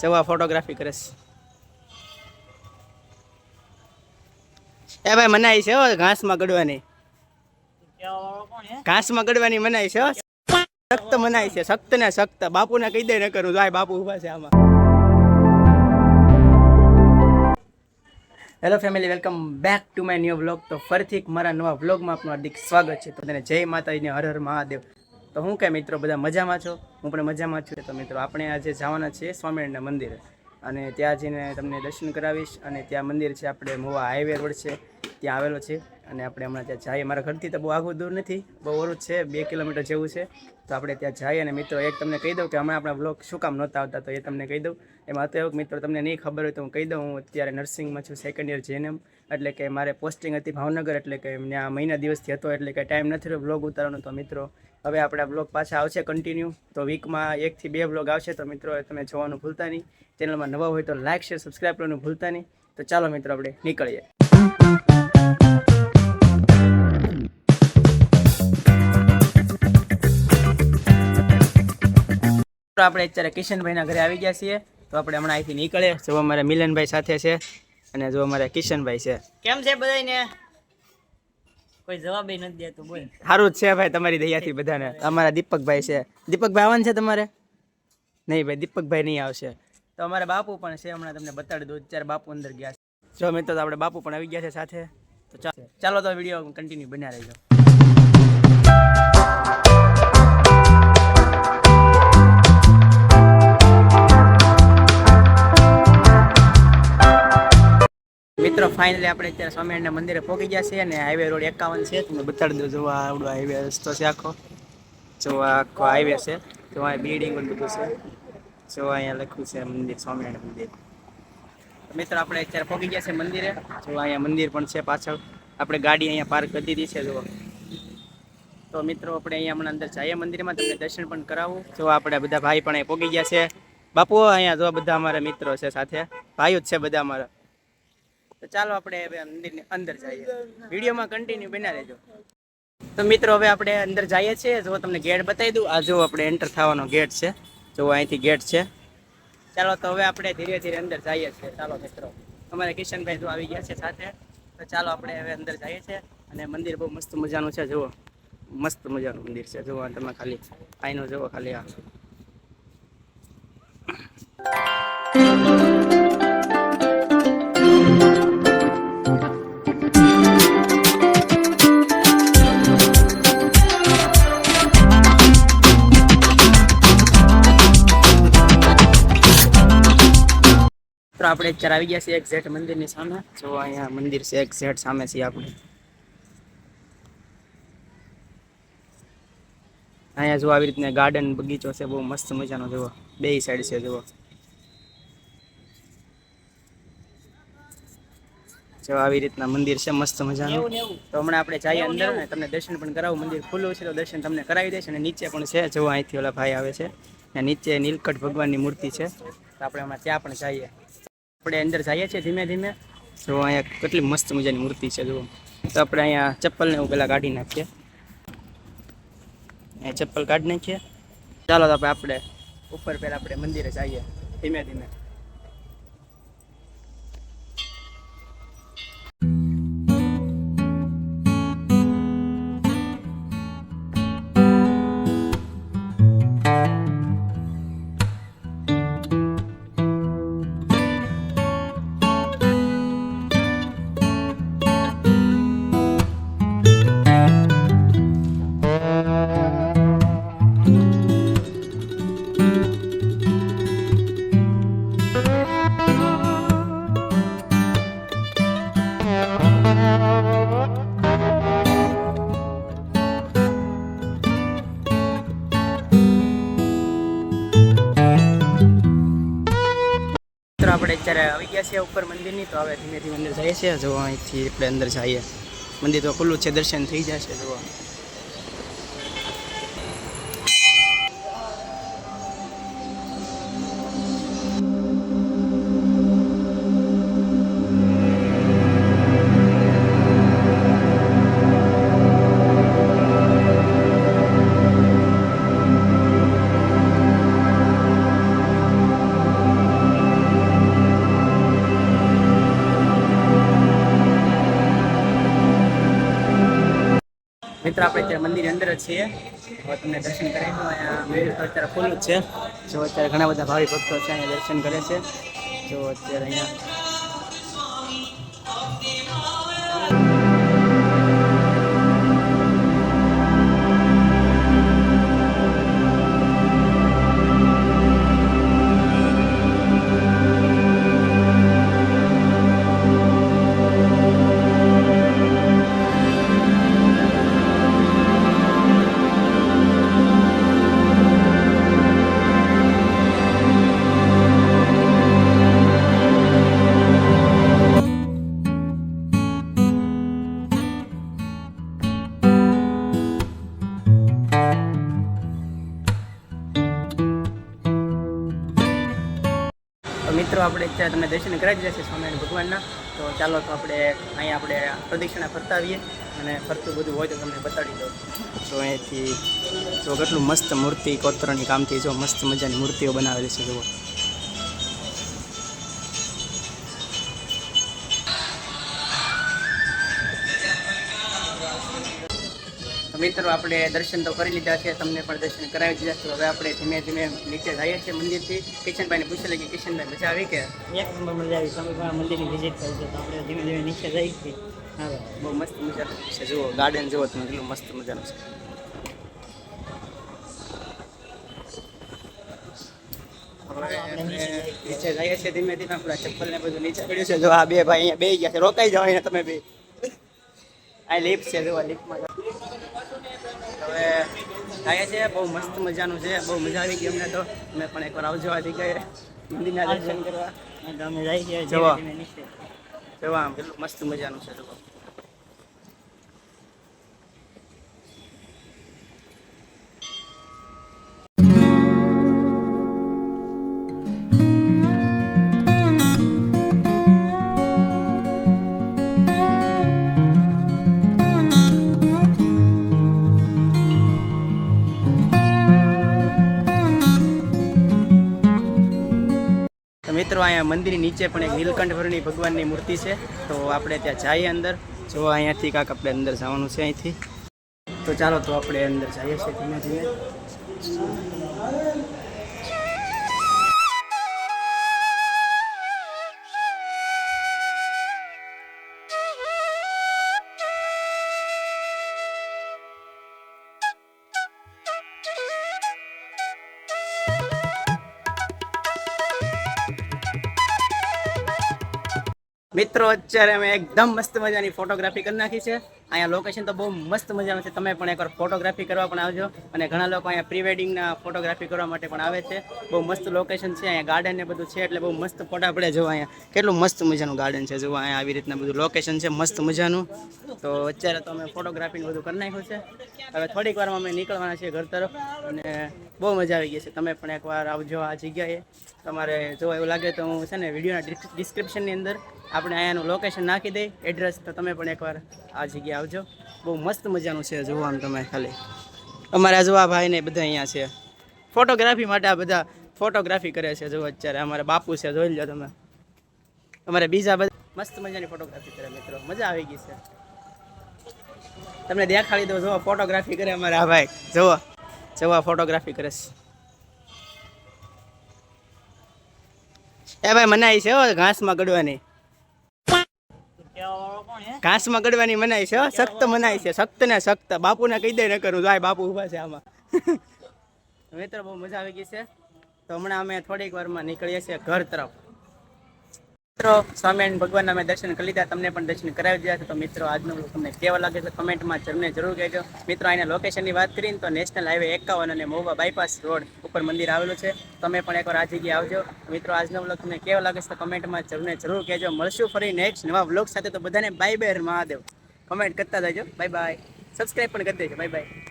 જવા ફોટોગ્રાફી કરે એ ભાઈ મનાઈ છે હો ઘાસમાં ગડવાની મનાઈ છે સખ્ત મનાઈ છે સખ્ત ને સખ્ત બાપુને કહી દે ન કરું ભાઈ બાપુ ઉભા છે આમાં hello family welcome back to my new vlog તો ફરીથી મારા નવા વ્લોગમાં આપનું હાર્દિક સ્વાગત છે તો તેને જય માતાજીને હર હર મહાદેવ તો હું કે મિત્રો બધા મજામાં છો હું પણ મજામાં છું તો મિત્રો આપણે આજે જવાના છીએ સ્વામિનારાયણના મંદિરે અને ત્યાં જઈને તમને દર્શન કરાવીશ અને ત્યાં મંદિર છે આપણે મોવા હાઈવે રોડ છે ત્યાં આવેલો છે અને આપણે હમણાં ત્યાં જઈએ મારા ઘરથી તો બહુ આગું દૂર નથી બહુ ઓરું છે 2 કિલોમીટર જેવું છે તો આપણે ત્યાં જઈએ અને મિત્રો એક તમને કહી દઉં કે હમણાં આપણા વ્લોગ શું કામ નહોતા આવતા તો એ તમને કહી દઉં એમાં હતો એવું મિત્રો તમને નહીં ખબર હોય તો હું કહી દઉં હું અત્યારે નર્સિંગમાં છું 2nd યર JNM એટલે કે મારે પોસ્ટિંગ હતી ભાવનગર એટલે કે ત્યાં મહિના દિવસથી હતો એટલે કે ટાઈમ નથી રહ્યો વ્લોગ ઉતારવાનો તો મિત્રો હવે આપણા વ્લોગ પાછા આવશે કન્ટિન્યુ તો વીકમાં 1 થી 2 વ્લોગ આવશે તો મિત્રો તમે જોવાનું ભૂલતા નહીં ચેનલમાં નવા હોય તો લાઇક શેર સબસ્ક્રાઈબ કરવાનું ભૂલતા નહીં તો ચાલો મિત્રો આપણે નીકળીએ આપણે અત્યારે કિશનભાઈના ઘરે આવી ગયા છીએ તો આપણે હમણાં અહીંથી નીકળે જો અમારે મિલનભાઈ સાથે છે અને જો અમારે કિશનભાઈ છે કેમ છે બધાને કોઈ જવાબ નથી દેતું બોલ સારું જ છે ભાઈ તમારી દયાથી બધાને અમારા દીપકભાઈ છે દીપકભાઈ આવવાનું છે તમારે નહીં ભાઈ દીપકભાઈ નહીં આવશે તો અમારા બાપુ પણ છે હમણાં તમને બતાડી દઉં અત્યારે બાપુ અંદર ગયા છે જો મિત્રો તો આપણે બાપુ પણ આવી ગયા છે સાથે તો ચાલો તો વિડીયો કન્ટિન્યુ બન્યા રહેજો મિત્રો ફાઇનલી આપણે અત્યારે સ્વામિનારાયણના મંદિરે પહોંચી ગયા છીએ અને હાઈવે રોડ 51 છે તમને બતાડી દઉં જો આવડો હાઈવે રસ્તો છે આખો જો આખો હાઈવે છે જો આ બિલ્ડિંગ બધું છે જો અહીંયા લખ્યું છે મંદિર સ્વામિનારાયણ મંદિર મિત્રો આપણે અત્યારે પહોંચી ગયા છે મંદિરે જો અહીંયા મંદિર પણ છે પાછળ આપણે ગાડી અહીંયા પાર્ક કરી દીધી છે જો તો મિત્રો આપણે અહીંયા હમણાં અંદર જઈએ મંદિરમાં તમને દર્શન પણ કરાવું જો આપણે બધા ભાઈ પણ અહીં પહોંચી ગયા છે બાપુ અહીંયા જો બધા અમારા મિત્રો છે સાથે ભાઈઓ જ છે બધા અમારા તો ચાલો આપણે હવે મંદિરની અંદર જઈએ વિડીયોમાં કન્ટિન્યુ બના રહેજો તો મિત્રો હવે આપણે અંદર જઈએ છીએ જો તમને ગેટ બતાવી દઉં આ જો આપણે એન્ટર થવાનો ગેટ છે જો અહીંથી ગેટ છે ચાલો તો હવે આપણે ધીરે ધીરે અંદર જઈએ છીએ ચાલો મિત્રો અમારે કિશનભાઈ જો આવી ગયા છે સાથે તો ચાલો આપણે હવે અંદર જઈએ છીએ અને મંદિર બહુ મસ્ત મજાનું છે જુઓ મસ્ત મજાનું મંદિર છે જુઓ તમે ખાલી આઈનો જુઓ ખાલી આ આપણે અત્યારે આવી ગયા છીએ એક્ઝેક્ટ મંદિરની સામે જો અહીંયા મંદિર છે એક્ઝેક્ટ સામે છીએ આપણે અહીંયા જો આવી રીતના ગાર્ડન બગીચો છે બહુ મસ્ત મજાનો જુઓ બે સાઈડ છે જુઓ જો આવી રીતના મંદિર છે મસ્ત મજાનું તો હમણાં આપણે જઈએ અંદર ને તમને દર્શન પણ કરાવું મંદિર ખુલ્લું છે તો દર્શન તમને કરાવી દઈશ અને નીચે પણ છે જો અહીંથી ઓલા ભાઈ આવે છે અને નીચે નીલકંઠ ભગવાનની મૂર્તિ છે તો આપણે હમણાં ત્યાં પણ જઈએ આપણે અંદર જઈએ છીએ ધીમે ધીમે જો અહીંયા કેટલી મસ્ત મજાની મૂર્તિ છે જુઓ તો આપણે અહીંયા ચપ્પલને એવું પહેલાં કાઢી નાખીએ અહીંયા ચપ્પલ કાઢી નાખીએ ચાલો તો આપણે ઉપર પહેલાં આપણે મંદિરે જઈએ ધીમે ધીમે આપણે અત્યારે આવી ગયા છે ઉપર મંદિરની તો હવે ધીમે ધીમે અંદર જઈએ છીએ જો અહીંથી આપણે અંદર જઈએ મંદિર તો ખુલ્લું છે દર્શન થઈ જશે જો મિત્રો આપણે અત્યારે મંદિરની અંદર જ છીએ. હવે તમને દર્શન કરાવીશું. અહીંયા મંદિર તો અત્યારે ખુલ્લું જ છે. જો અત્યારે ઘણા બધા ભાવિ ભક્તો છે અહીંયા દર્શન કરે છે. જો અત્યારે અહીંયા મિત્રો આપણે અત્યારે તમને દર્શન કરાવી દીધા છે સ્વામિનારાયણ ભગવાનના. તો ચાલો તો આપણે અહીંયા આપણે પ્રદક્ષિણા ફરતા આવીએ અને ફરતું બધું હોય તો તમને બતાડી દઉં. તો અહીંયાથી જો કેટલું મસ્ત મૂર્તિ કોતરણી કામથી જો મસ્ત મજાની મૂર્તિઓ બનાવેલી છે. જુઓ મિત્રો આપણે દર્શન તો કરી લીધા છે, તમને પણ દર્શન કરાવી દીધા છે. હવે આપણે ધીમે ધીમે નીચે જઈએ છીએ મંદિરથી. કિશનભાઈને પૂછી લઈએ કે કિશનભાઈ મજા આવી કે? એક નંબર મજા આવી. તમે પણ મંદિરની વિઝિટ કરી છે તો આપણે ધીમે ધીમે નીચે જઈએ છીએ. હા, બહુ મસ્ત મજાનું છે. જુઓ ગાર્ડન જુઓ તમે કેટલું મસ્ત મજાનું છે. નીચે જઈએ છીએ ધીમે ધીમે. આપણા ચપ્પલ ને બધું નીચે પડ્યું છે. જો આ બે ભાઈ અહીંયા બેસી ગયા છે. રોકાઈ જાઓ અહીંયા તમે બે. આ લિફ્ટ છે. જો લિફ્ટમાં હવે થાય છે. બહુ મસ્ત મજાનું છે. બહુ મજા આવી ગઈ અમને તો. તમે પણ એકવાર આવજો આ જગ્યાએ મંદિરના દર્શન કરવા. અમે જઈએ છીએ જવા ધીમે ધીમે નીચે. જવા આમ કેટલું મસ્ત મજાનું છે. જુઓ મિત્રો અહીંયા મંદિરની નીચે પણ એક નીલકંઠવર્ણી ભગવાનની મૂર્તિ છે. તો આપણે ત્યાં જઈએ અંદર. જો અહીંયાથી કાંક આપણે અંદર જવાનું છે અહીંથી. તો ચાલો તો આપણે અંદર જઈએ છીએ ધીમે ધીમે. મિત્રો અત્યારે અમે એકદમ મસ્ત મજાની ફોટોગ્રાફી કરી નાખી છે. અહીંયા લોકેશન તો બહુ મસ્ત મજાનું છે. તમે પણ એકવાર ફોટોગ્રાફી કરવા પણ આવજો. અને ઘણા લોકો અહીંયા પ્રી વેડિંગના ફોટોગ્રાફી કરવા માટે પણ આવે છે. બહુ મસ્ત લોકેશન છે. અહીંયા ગાર્ડન ને બધું છે એટલે બહુ મસ્ત ફોટા પડે. જો અહીંયા કેટલું મસ્ત મજાનું ગાર્ડન છે. જો અહીંયા આવી રીતના બધું લોકેશન છે મસ્ત મજાનું. તો અત્યારે તો અમે ફોટોગ્રાફીને બધું કરી નાખ્યું છે. હવે થોડીક વારમાં અમે નીકળવાના છીએ ઘર તરફ. અને બહુ મજા આવી ગઈ છે. તમે પણ એકવાર આવજો આ જગ્યાએ. તમારે જો એવું લાગે તો હું છે ને વિડીયોના ડિસ્ક્રિપ્શનની અંદર આપણે અહીંયાનું લોકેશન નાખી દઈ એડ્રેસ. તો તમે પણ એકવાર આ જગ્યાએ આવજો. બહુ મસ્ત મજાનું છે. જોવાનું તમે ખાલી અમારા જોવા ભાઈ ને બધા અહીંયા છે ફોટોગ્રાફી માટે. આ બધા ફોટોગ્રાફી કરે છે. જો અત્યારે અમારા બાપુ છે, જોઈ લો તમે. અમારે બીજા બધા મસ્ત મજાની ફોટોગ્રાફી કરે. મિત્રો મજા આવી ગઈ છે. તમને દેખાડી દો. જોવા ફોટોગ્રાફી કરે અમારા આ ભાઈ. જોવા જોવા ફોટોગ્રાફી કરે છે. એ ભાઈ મનાઈ છે ઘાસમાં ગડવાની. ઘાસમાં ગડવાની મનાઈ છે. સખ્ત મનાઈ છે. સખ્ત ને સખ્ત. બાપુને કહી દે ન કરું. જાય બાપુ ઊભા છે આમાં. મિત્રો બહુ મજા આવી ગઈ છે. તો હમણાં અમે થોડીક વારમાં નીકળીએ છીએ ઘર તરફ. મિત્રો સ્વામિનારાયણ ભગવાનના અમે દર્શન કરી લીધા. તમને પણ દર્શન કરાવી દીધા છે. તો મિત્રો આજનો વ્લોગ તમને કેવો લાગે છે કમેન્ટમાં જરૂર કહેજો. મિત્રો અહીંના લોકેશનની વાત કરીને તો નેશનલ હાઈવે 51 અને મહુવા બાયપાસ રોડ ઉપર મંદિર આવેલું છે. તમે પણ એકવાર આ જગ્યાએ આવજો. મિત્રો આજનો વ્લોગ તમને કેવો લાગે છે તો કમેન્ટમાં જરૂર કહેજો. મળશું ફરી નેક્સ્ટ નવા વ્લોગ સાથે. તો બધાને બાય બાય મહાદેવ. કમેન્ટ કરતા જજો. Bye bye. સબસ્ક્રાઈબ પણ કરી દેજો. Bye bye.